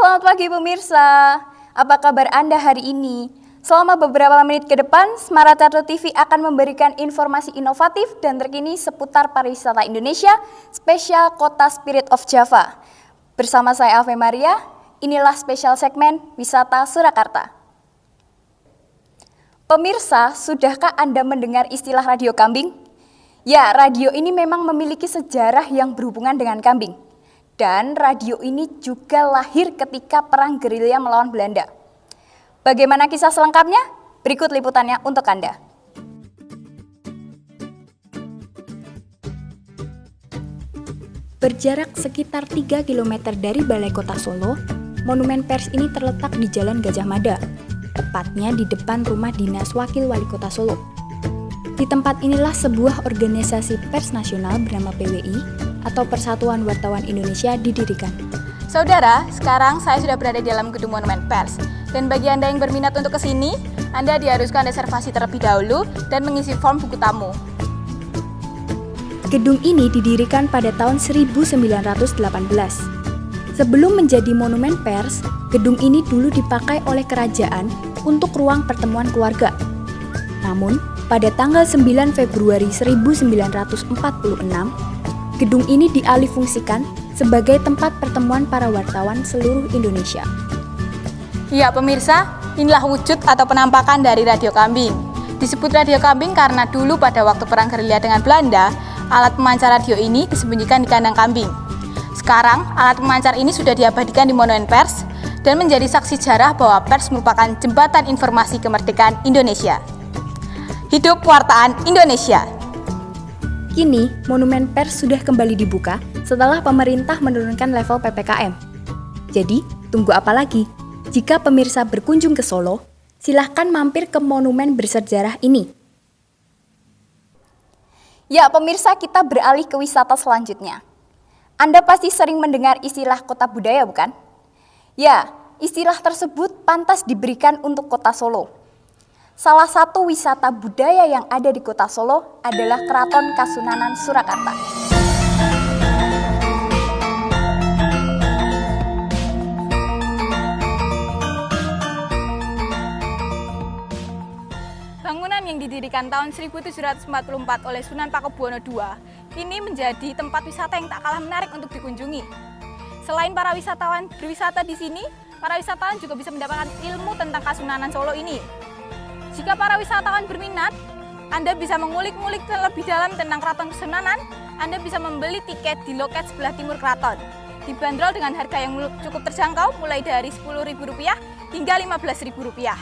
selamat pagi pemirsa. Apa kabar Anda hari ini? Selama beberapa menit ke depan, Smarata TV akan memberikan informasi inovatif dan terkini seputar pariwisata Indonesia, spesial Kota Spirit of Java. Bersama saya Ave Maria, inilah spesial segmen Wisata Surakarta. Pemirsa, sudahkah Anda mendengar istilah radio kambing? Ya, radio ini memang memiliki sejarah yang berhubungan dengan kambing. Dan radio ini juga lahir ketika Perang Gerilya melawan Belanda. Bagaimana kisah selengkapnya? Berikut liputannya untuk Anda. Berjarak sekitar 3 km dari Balai Kota Solo, Monumen Pers ini terletak di Jalan Gajah Mada, tepatnya di depan rumah dinas Wakil Wali Kota Solo. Di tempat inilah sebuah organisasi pers nasional bernama PWI atau Persatuan Wartawan Indonesia didirikan. Saudara, sekarang saya sudah berada di dalam gedung Monumen Pers. Dan bagi Anda yang berminat untuk kesini, Anda diharuskan reservasi terlebih dahulu dan mengisi form buku tamu. Gedung ini didirikan pada tahun 1918. Sebelum menjadi Monumen Pers, gedung ini dulu dipakai oleh kerajaan untuk ruang pertemuan keluarga. Namun, pada tanggal 9 Februari 1946, gedung ini dialihfungsikan sebagai tempat pertemuan para wartawan seluruh Indonesia. Ya pemirsa, inilah wujud atau penampakan dari radio kambing. Disebut radio kambing karena dulu pada waktu Perang Gerilya dengan Belanda, alat pemancar radio ini disembunyikan di kandang kambing. Sekarang, alat pemancar ini sudah diabadikan di Monumen Pers dan menjadi saksi sejarah bahwa pers merupakan jembatan informasi kemerdekaan Indonesia. Hidup Kewartaan Indonesia. Kini, Monumen Pers sudah kembali dibuka setelah pemerintah menurunkan level PPKM. Jadi, tunggu apa lagi? Jika pemirsa berkunjung ke Solo, silahkan mampir ke monumen bersejarah ini. Ya, pemirsa, kita beralih ke wisata selanjutnya. Anda pasti sering mendengar istilah kota budaya, bukan? Ya, istilah tersebut pantas diberikan untuk kota Solo. Salah satu wisata budaya yang ada di kota Solo adalah Keraton Kasunanan Surakarta. Bangunan yang didirikan tahun 1744 oleh Sunan Pakubuwono II kini menjadi tempat wisata yang tak kalah menarik untuk dikunjungi. Selain para wisatawan berwisata di sini, para wisatawan juga bisa mendapatkan ilmu tentang Kasunanan Solo ini. Jika para wisatawan berminat, Anda bisa mengulik-ngulik lebih dalam tentang Keraton Kasunanan. Anda bisa membeli tiket di loket sebelah timur keraton. Dibanderol dengan harga yang cukup terjangkau, mulai dari Rp10.000 hingga Rp15.000.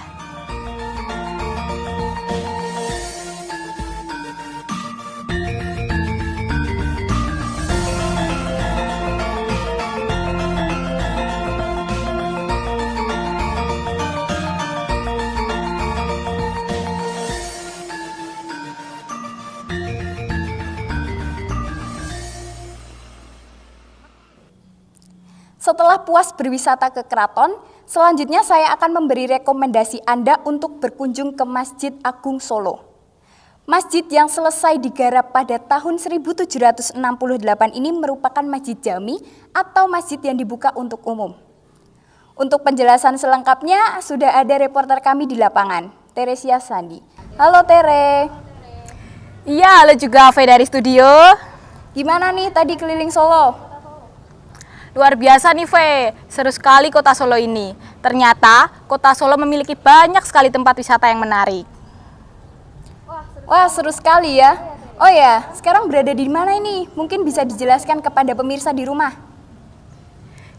Setelah puas berwisata ke keraton, selanjutnya saya akan memberi rekomendasi Anda untuk berkunjung ke Masjid Agung Solo. Masjid yang selesai digarap pada tahun 1768 ini merupakan masjid jami atau masjid yang dibuka untuk umum. Untuk penjelasan selengkapnya, sudah ada reporter kami di lapangan, Teresia Sandi. Halo Tere. Iya, halo juga Ave dari studio. Gimana nih tadi keliling Solo? Luar biasa nih Ve, seru sekali kota Solo ini. Ternyata kota Solo memiliki banyak sekali tempat wisata yang menarik. Wah, seru sekali ya. Oh ya, sekarang berada di mana ini? Mungkin bisa dijelaskan kepada pemirsa di rumah.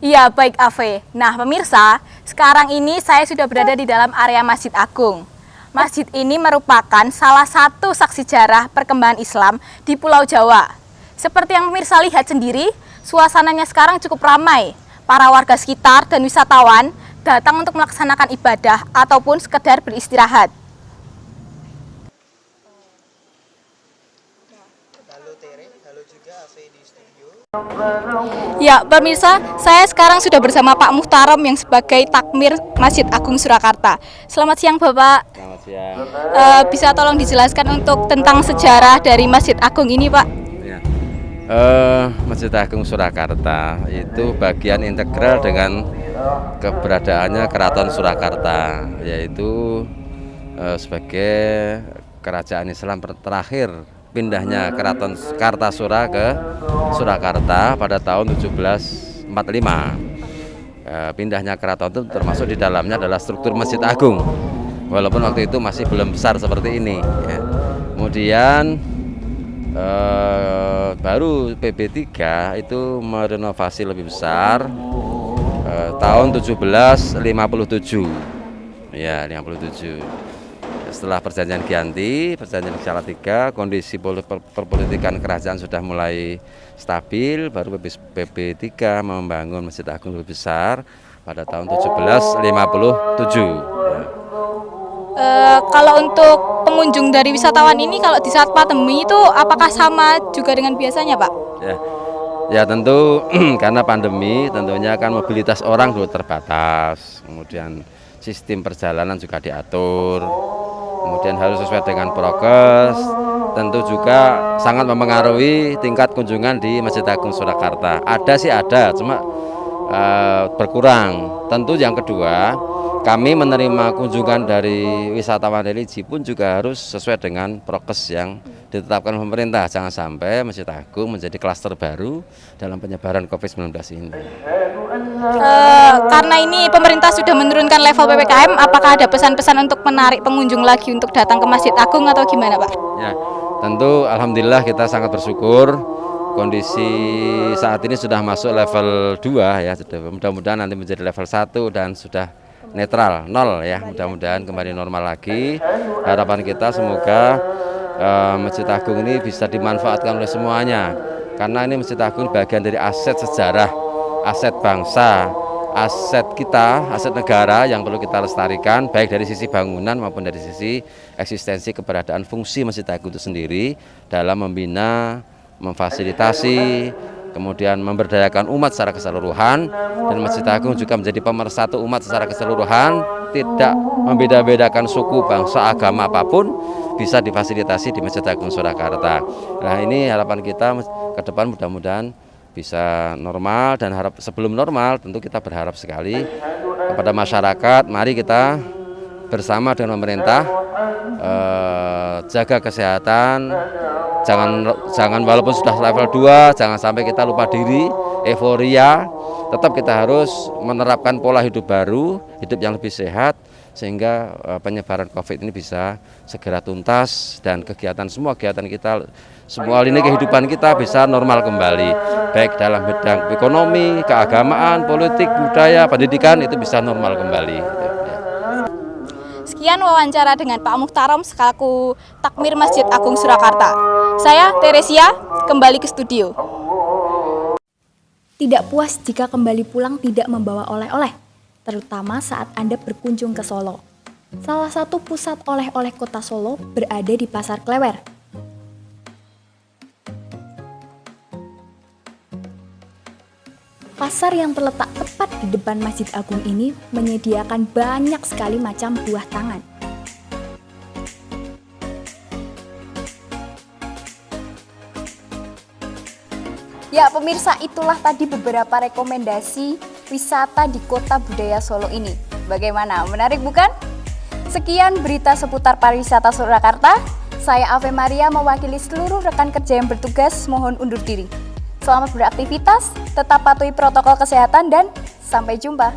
Iya, baik Ave. Nah pemirsa, sekarang ini saya sudah berada di dalam area Masjid Agung. Masjid ini merupakan salah satu saksi sejarah perkembangan Islam di Pulau Jawa. Seperti yang pemirsa lihat sendiri, suasananya sekarang cukup ramai. Para warga sekitar dan wisatawan datang untuk melaksanakan ibadah ataupun sekedar beristirahat. Halo Tere, halo juga Ave di studio. Ya, pemirsa, saya sekarang sudah bersama Pak Muhtarom yang sebagai takmir Masjid Agung Surakarta. Selamat siang Bapak. Selamat siang. Bisa tolong dijelaskan untuk tentang sejarah dari Masjid Agung ini Pak? Ya. Masjid Agung Surakarta itu bagian integral dengan keberadaannya Keraton Surakarta, yaitu sebagai kerajaan Islam terakhir pindahnya Keraton Kartasura ke Surakarta pada tahun 1745. Pindahnya keraton itu termasuk di dalamnya adalah struktur Masjid Agung, walaupun waktu itu masih belum besar seperti ini ya. Kemudian baru PB3 itu merenovasi lebih besar tahun 1757 ya, 57. Setelah perjanjian Giyanti, perjanjian Salatiga, kondisi perpolitikan kerajaan sudah mulai stabil, baru PB3 membangun Masjid Agung lebih besar pada tahun 1757. Kalau untuk pengunjung dari wisatawan ini, kalau di saat pandemi itu apakah sama juga dengan biasanya, Pak? Ya tentu karena pandemi tentunya kan mobilitas orang dulu terbatas, kemudian sistem perjalanan juga diatur, kemudian harus sesuai dengan prokes, tentu juga sangat mempengaruhi tingkat kunjungan di Masjid Agung Surakarta. Ada sih ada, cuma berkurang. Tentu yang kedua, kami menerima kunjungan dari wisatawan religi pun juga harus sesuai dengan prokes yang ditetapkan pemerintah. Jangan sampai Masjid Agung menjadi klaster baru dalam penyebaran COVID-19 ini. Karena ini pemerintah sudah menurunkan level PPKM, apakah ada pesan-pesan untuk menarik pengunjung lagi untuk datang ke Masjid Agung atau gimana, Pak? Ya, tentu alhamdulillah kita sangat bersyukur kondisi saat ini sudah masuk level 2 ya. Mudah-mudahan nanti menjadi level 1 dan sudah netral, 0 ya. Mudah-mudahan kembali normal lagi. Harapan kita semoga Masjid Agung ini bisa dimanfaatkan oleh semuanya. Karena ini Masjid Agung bagian dari aset sejarah, aset bangsa, aset kita, aset negara yang perlu kita lestarikan, baik dari sisi bangunan maupun dari sisi eksistensi keberadaan fungsi Masjid Agung itu sendiri dalam membina, memfasilitasi, kemudian memberdayakan umat secara keseluruhan, dan Masjid Agung juga menjadi pemersatu umat secara keseluruhan, tidak membeda-bedakan suku, bangsa, agama apapun, bisa difasilitasi di Masjid Agung Surakarta. Nah ini harapan kita ke depan mudah-mudahan bisa normal, dan sebelum normal tentu kita berharap sekali kepada masyarakat, mari kita bersama dengan pemerintah jaga kesehatan, jangan walaupun sudah level 2 jangan sampai kita lupa diri, euforia, tetap kita harus menerapkan pola hidup baru, hidup yang lebih sehat, sehingga penyebaran COVID ini bisa segera tuntas dan semua kegiatan kita, semua lini kehidupan kita bisa normal kembali, baik dalam bidang ekonomi, keagamaan, politik, budaya, pendidikan itu bisa normal kembali. Sekian wawancara dengan Pak Muhtarom selaku Takmir Masjid Agung Surakarta. Saya Teresia, kembali ke studio. Tidak puas jika kembali pulang tidak membawa oleh-oleh, terutama saat Anda berkunjung ke Solo. Salah satu pusat oleh-oleh kota Solo berada di Pasar Klewer. Pasar yang terletak tepat di depan Masjid Agung ini menyediakan banyak sekali macam buah tangan. Ya pemirsa, itulah tadi beberapa rekomendasi wisata di Kota Budaya Solo ini. Bagaimana? Menarik bukan? Sekian berita seputar pariwisata Surakarta. Saya Ave Maria mewakili seluruh rekan kerja yang bertugas mohon undur diri. Selamat beraktivitas, tetap patuhi protokol kesehatan dan sampai jumpa.